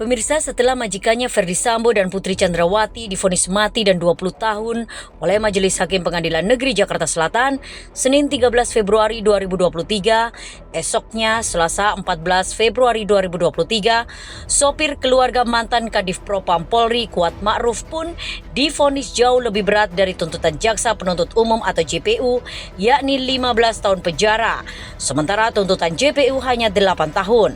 Pemirsa, setelah majikannya Ferdy Sambo dan Putri Chandrawati divonis mati dan 20 tahun oleh Majelis Hakim Pengadilan Negeri Jakarta Selatan, Senin 13 Februari 2023, esoknya Selasa 14 Februari 2023, sopir keluarga mantan Kadif Propam Polri Kuat Ma'ruf pun divonis jauh lebih berat dari tuntutan Jaksa Penuntut Umum atau JPU, yakni 15 tahun penjara, sementara tuntutan JPU hanya 8 tahun.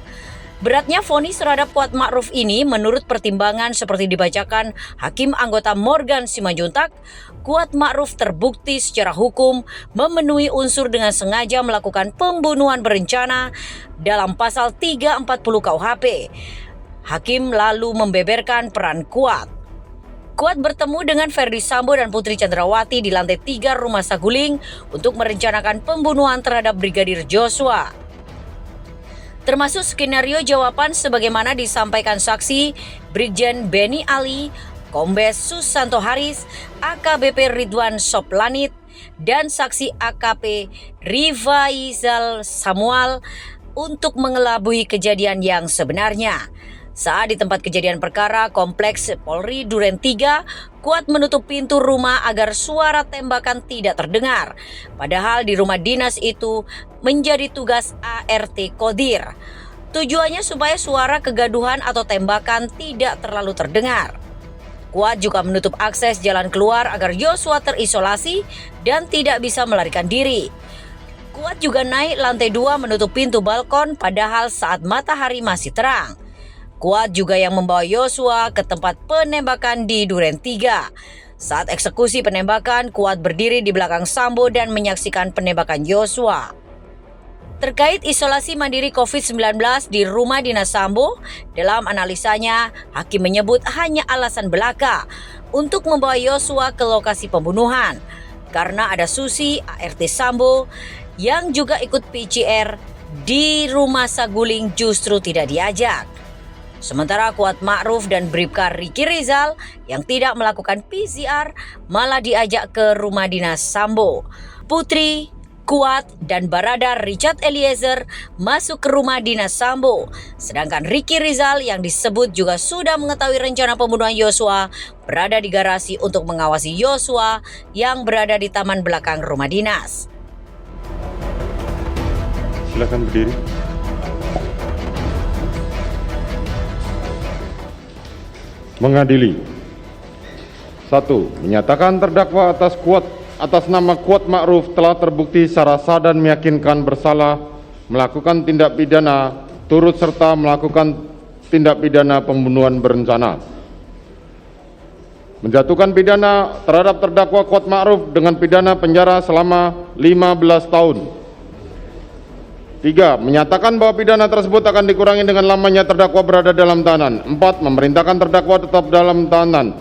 Beratnya vonis terhadap Kuat Ma'ruf ini menurut pertimbangan seperti dibacakan Hakim anggota Morgan Simanjuntak, Kuat Ma'ruf terbukti secara hukum memenuhi unsur dengan sengaja melakukan pembunuhan berencana dalam pasal 340 KUHP. Hakim lalu membeberkan peran Kuat. Kuat bertemu dengan Ferdy Sambo dan Putri Chandrawati di lantai 3 Rumah Saguling untuk merencanakan pembunuhan terhadap Brigadir Joshua. Termasuk skenario jawaban sebagaimana disampaikan saksi Brigjen Benny Ali, Kombes Susanto Haris, AKBP Ridwan Soplanit, dan saksi AKP Rifaizal Samuel untuk mengelabui kejadian yang sebenarnya. Saat di tempat kejadian perkara Kompleks Polri Duren 3, Kuat menutup pintu rumah agar suara tembakan tidak terdengar. Padahal di rumah dinas itu menjadi tugas ART Kodir. Tujuannya supaya suara kegaduhan atau tembakan tidak terlalu terdengar. Kuat juga menutup akses jalan keluar agar Joshua terisolasi dan tidak bisa melarikan diri. Kuat juga naik lantai 2 menutup pintu balkon padahal saat matahari masih terang. Kuat juga yang membawa Joshua ke tempat penembakan di Duren 3. Saat eksekusi penembakan, Kuat berdiri di belakang Sambo dan menyaksikan penembakan Joshua. Terkait isolasi mandiri COVID-19 di rumah dinas Sambo, dalam analisanya, Hakim menyebut hanya alasan belaka untuk membawa Joshua ke lokasi pembunuhan. Karena ada Susi, ART Sambo, yang juga ikut PCR di Rumah Saguling justru tidak diajak. Sementara Kuat Ma'ruf dan Bribka Riki Rizal yang tidak melakukan PCR malah diajak ke rumah dinas Sambo. Putri, Kuat, dan Barada Richard Eliezer masuk ke rumah dinas Sambo. Sedangkan Riki Rizal yang disebut juga sudah mengetahui rencana pembunuhan Joshua berada di garasi untuk mengawasi Joshua yang berada di taman belakang rumah dinas. Silakan berdiri. Mengadili. 1. Menyatakan terdakwa atas nama Kuat Ma'ruf telah terbukti secara sah dan meyakinkan bersalah melakukan tindak pidana turut serta melakukan tindak pidana pembunuhan berencana. Menjatuhkan pidana terhadap terdakwa Kuat Ma'ruf dengan pidana penjara selama 15 tahun. 3. Menyatakan bahwa pidana tersebut akan dikurangi dengan lamanya terdakwa berada dalam tahanan. 4. Memerintahkan terdakwa tetap dalam tahanan.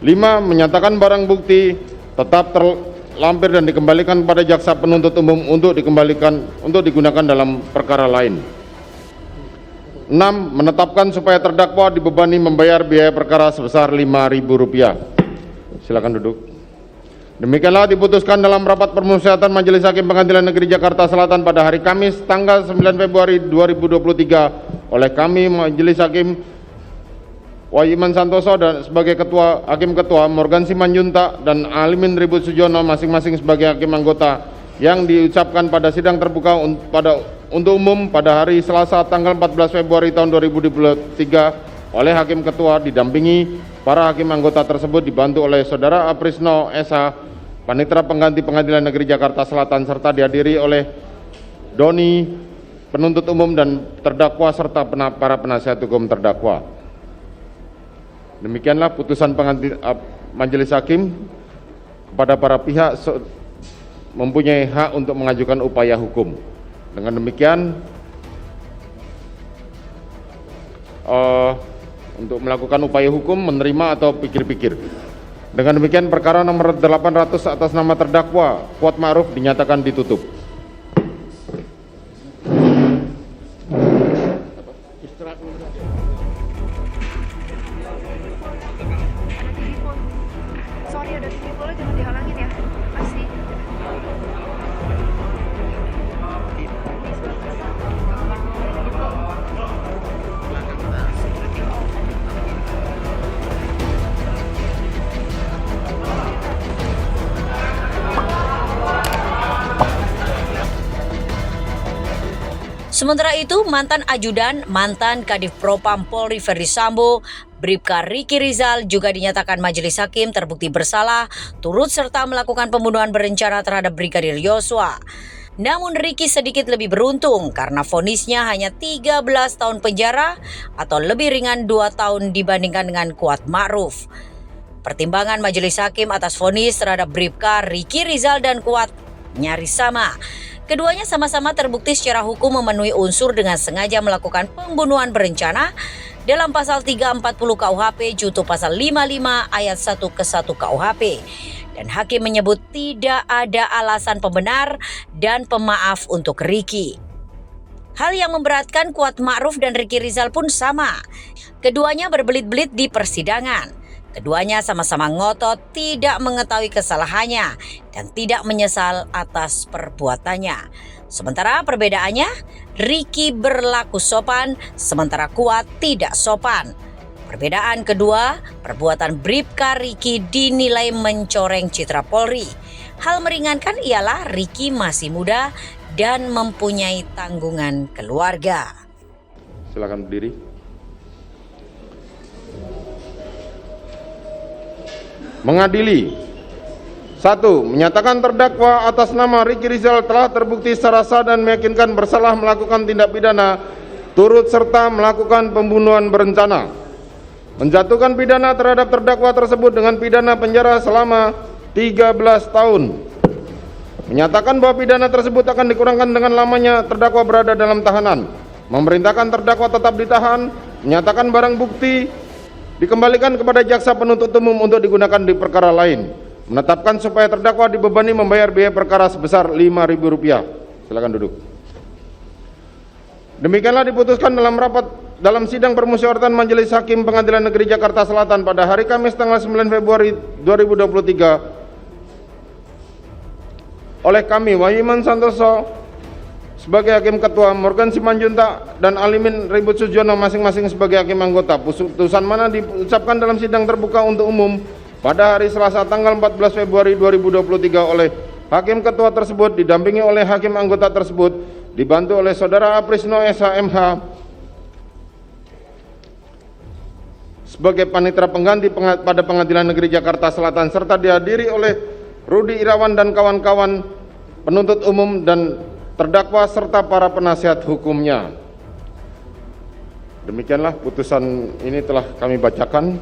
5. Menyatakan barang bukti tetap terlampir dan dikembalikan pada jaksa penuntut umum untuk digunakan dalam perkara lain. 6. Menetapkan supaya terdakwa dibebani membayar biaya perkara sebesar Rp5.000. Silakan duduk. Demikianlah diputuskan dalam rapat permusyawaratan Majelis Hakim Pengadilan Negeri Jakarta Selatan pada hari Kamis tanggal 9 Februari 2023 oleh kami Majelis Hakim Wahyu Iman Santoso dan sebagai Hakim Ketua, Morgan Simanjuntak dan Alimin Ribut Sujono masing-masing sebagai Hakim Anggota yang diucapkan pada sidang terbuka untuk umum pada hari Selasa tanggal 14 Februari tahun 2023 oleh Hakim Ketua didampingi para Hakim Anggota tersebut dibantu oleh Saudara Aprisno SH, Panitera Pengganti Pengadilan Negeri Jakarta Selatan serta dihadiri oleh Doni, penuntut umum dan terdakwa serta para penasihat hukum terdakwa. Demikianlah putusan Majelis Hakim kepada para pihak mempunyai hak untuk mengajukan upaya hukum. Dengan demikian, untuk melakukan upaya hukum, menerima atau pikir-pikir. Dengan demikian perkara nomor 800 atas nama terdakwa Kuat Ma'ruf dinyatakan ditutup. Sorry ada TV boleh jangan dihalangin ya. Masih. Sementara itu, mantan ajudan, mantan Kadif Propam Polri Ferdi Sambo, Bribka Riki Rizal juga dinyatakan majelis hakim terbukti bersalah turut serta melakukan pembunuhan berencana terhadap Brigadir Yosua. Namun Riki sedikit lebih beruntung karena vonisnya hanya 13 tahun penjara atau lebih ringan 2 tahun dibandingkan dengan Kuat Ma'ruf. Pertimbangan majelis hakim atas vonis terhadap Bribka Riki Rizal dan Kuat nyaris sama. Keduanya sama-sama terbukti secara hukum memenuhi unsur dengan sengaja melakukan pembunuhan berencana dalam pasal 340 KUHP junto pasal 55 ayat 1 ke 1 KUHP. Dan hakim menyebut tidak ada alasan pembenar dan pemaaf untuk Riki. Hal yang memberatkan Kuat Ma'ruf dan Riki Rizal pun sama. Keduanya berbelit-belit di persidangan. Keduanya sama-sama ngotot tidak mengetahui kesalahannya dan tidak menyesal atas perbuatannya. Sementara perbedaannya, Riki berlaku sopan, sementara Kuat tidak sopan. Perbedaan kedua, perbuatan Bribka Riki dinilai mencoreng citra Polri. Hal meringankan ialah Riki masih muda dan mempunyai tanggungan keluarga. Silakan berdiri. Mengadili. 1. Menyatakan terdakwa atas nama Riki Rizal telah terbukti secara sah dan meyakinkan bersalah melakukan tindak pidana turut serta melakukan pembunuhan berencana. Menjatuhkan pidana terhadap terdakwa tersebut dengan pidana penjara selama 13 tahun. Menyatakan bahwa pidana tersebut akan dikurangkan dengan lamanya terdakwa berada dalam tahanan. Memerintahkan terdakwa tetap ditahan. Menyatakan barang bukti dikembalikan kepada jaksa penuntut umum untuk digunakan di perkara lain. Menetapkan supaya terdakwa dibebani membayar biaya perkara sebesar Rp5.000. Silakan duduk. Demikianlah diputuskan dalam sidang permusyawaratan Majelis Hakim Pengadilan Negeri Jakarta Selatan pada hari Kamis tanggal 9 Februari 2023 oleh kami Wahiman Santoso sebagai Hakim Ketua, Morgan Simanjuntak dan Alimin Ribut Sujono masing-masing sebagai Hakim Anggota. Putusan mana diucapkan dalam sidang terbuka untuk umum pada hari Selasa tanggal 14 Februari 2023 oleh Hakim Ketua tersebut didampingi oleh Hakim Anggota tersebut, dibantu oleh Saudara Aprisno SH.MH sebagai panitera pengganti pada Pengadilan Negeri Jakarta Selatan serta dihadiri oleh Rudi Irawan dan kawan-kawan penuntut umum dan terdakwa serta para penasihat hukumnya. Demikianlah putusan ini telah kami bacakan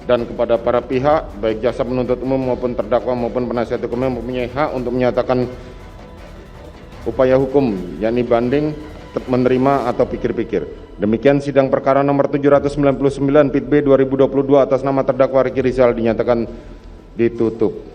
dan kepada para pihak baik jaksa penuntut umum maupun terdakwa maupun penasihat hukumnya mempunyai hak untuk menyatakan upaya hukum yakni banding, menerima atau pikir-pikir. Demikian sidang perkara nomor 799 Pit B 2022 atas nama terdakwa Riki Rizal dinyatakan ditutup.